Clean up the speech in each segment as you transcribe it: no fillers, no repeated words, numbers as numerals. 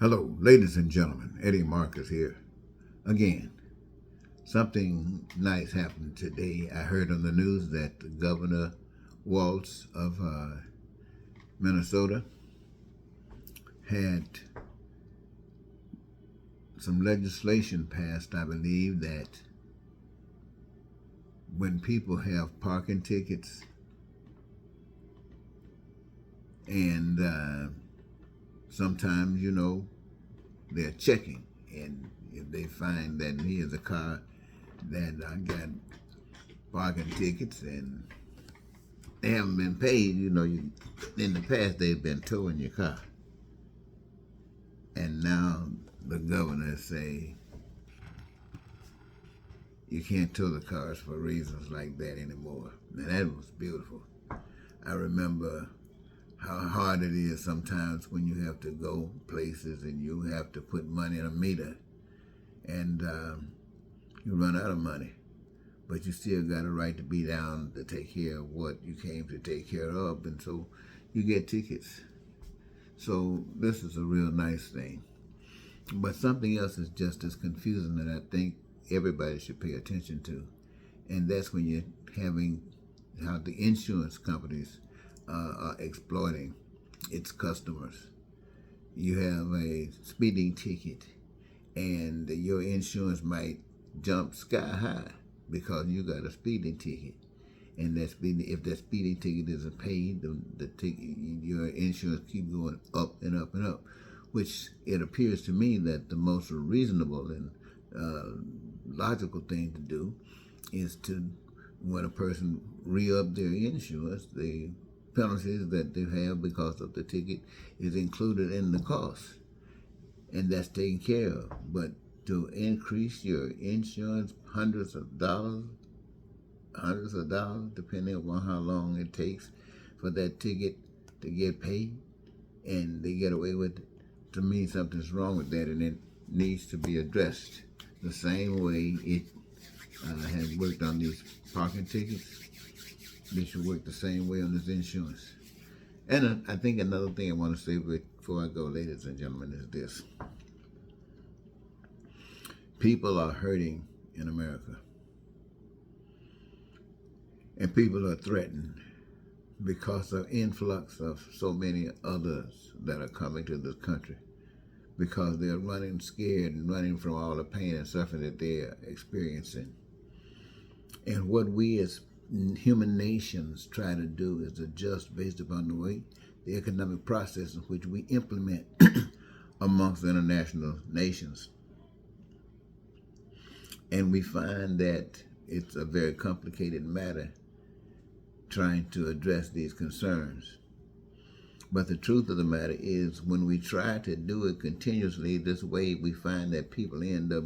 Hello, ladies and gentlemen. Eddie Marcus here. Again, something nice happened today. I heard on the news that Governor Walz of Minnesota had some legislation passed, I believe, that when people have parking tickets and sometimes, they're checking, and if they find that here's a car that I got parking tickets and they haven't been paid, in the past they've been towing your car. And now the governor say you can't tow the cars for reasons like that anymore. Now that was beautiful. I remember how hard it is sometimes when you have to go places and you have to put money in a meter and you run out of money. But you still got a right to be down to take care of what you came to take care of, and so you get tickets. So this is a real nice thing. But something else is just as confusing that I think everybody should pay attention to, and that's when you're having how the insurance companies are exploiting its customers. You have a speeding ticket, and your insurance might jump sky high because you got a speeding ticket, and if that speeding ticket isn't paid, the ticket, your insurance keeps going up and up and up. Which it appears to me that the most reasonable and logical thing to do is to, when a person re-up their insurance, the penalties that they have because of the ticket is included in the cost, and that's taken care of. But to increase your insurance hundreds of dollars, depending upon how long it takes for that ticket to get paid, and they get away with it, to me something's wrong with that, and it needs to be addressed the same way it has worked on these parking tickets. They should work the same way on this insurance. And I think another thing I want to say before I go, ladies and gentlemen, is this. People are hurting in America. And people are threatened because of influx of so many others that are coming to this country, because they're running scared and running from all the pain and suffering that they're experiencing. And what we as human nations try to do is adjust based upon the way the economic process in which we implement amongst international nations. And we find that it's a very complicated matter trying to address these concerns. But the truth of the matter is, when we try to do it continuously this way, we find that people end up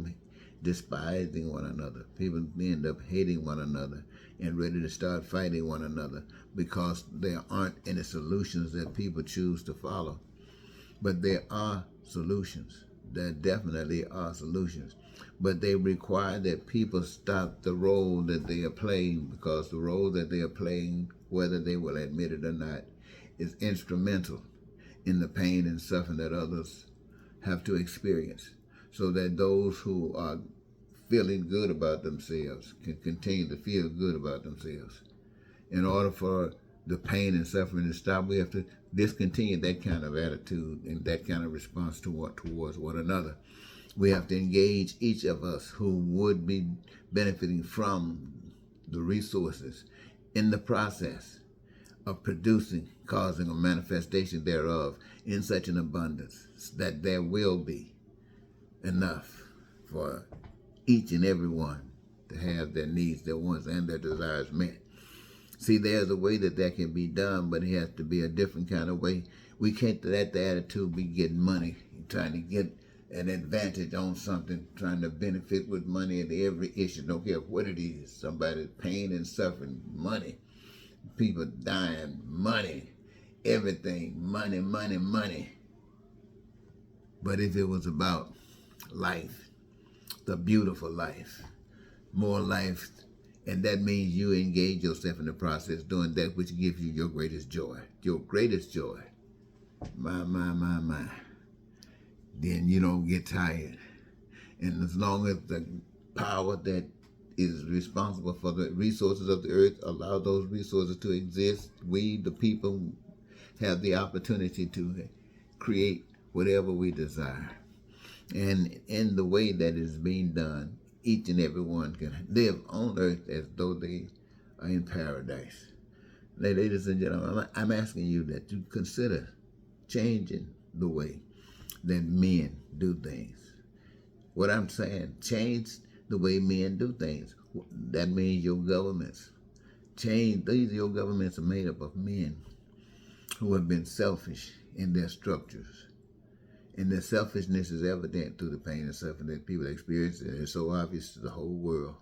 despising one another. People end up hating one another and ready to start fighting one another because there aren't any solutions that people choose to follow. But there are solutions. There definitely are solutions. But they require that people stop the role that they are playing, because the role that they are playing, whether they will admit it or not, is instrumental in the pain and suffering that others have to experience, so that those who are feeling good about themselves can continue to feel good about themselves. In order for the pain and suffering to stop, we have to discontinue that kind of attitude and that kind of response towards one another. We have to engage each of us who would be benefiting from the resources in the process of producing, causing a manifestation thereof in such an abundance that there will be enough for each and every one to have their needs, their wants, and their desires met. See, there's a way that can be done, but it has to be a different kind of way. We can't let the attitude be getting money, trying to get an advantage on something, trying to benefit with money at every issue, don't care what it is. Somebody's pain and suffering, money. People dying, money. Everything, money, money, money. But if it was about life, the beautiful life, more life, and that means you engage yourself in the process doing that which gives you your greatest joy. Your greatest joy. My. then you don't get tired. And as long as the power that is responsible for the resources of the earth allow those resources to exist, we, the people, have the opportunity to create whatever we desire. And in the way that is being done, each and every one can live on earth as though they are in paradise. Ladies and gentlemen, I'm asking you that you consider changing the way that men do things. What I'm saying, change the way men do things. That means your governments. Your governments are made up of men who have been selfish in their structures. And their selfishness is evident through the pain and suffering that people experience, and it's so obvious to the whole world.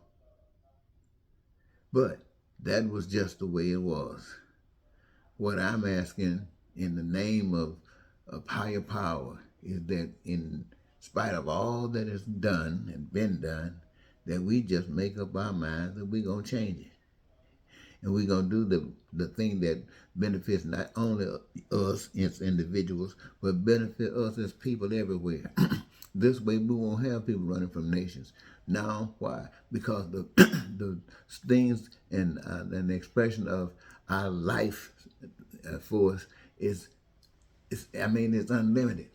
But that was just the way it was. What I'm asking in the name of higher power is that in spite of all that is done and been done, that we just make up our minds that we're going to change it. And we're going to do the thing that benefits not only us as individuals, but benefit us as people everywhere. This way we won't have people running from nations. Now, why? Because the the things and the expression of our life force is it's unlimited.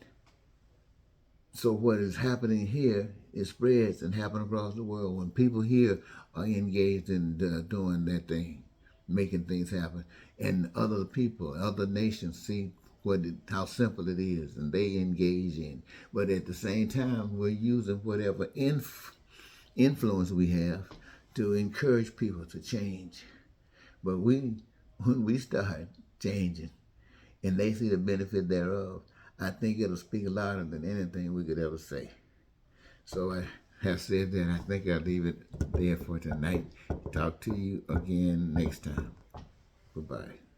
So what is happening here, it spreads and happens across the world. When people here are engaged in doing that thing, making things happen, and other people, other nations see how simple it is, and they engage in. But at the same time, we're using whatever influence we have to encourage people to change. But when we start changing, and they see the benefit thereof, I think it'll speak louder than anything we could ever say. So I have said that. I think I'll leave it there for tonight. Talk to you again next time. Goodbye.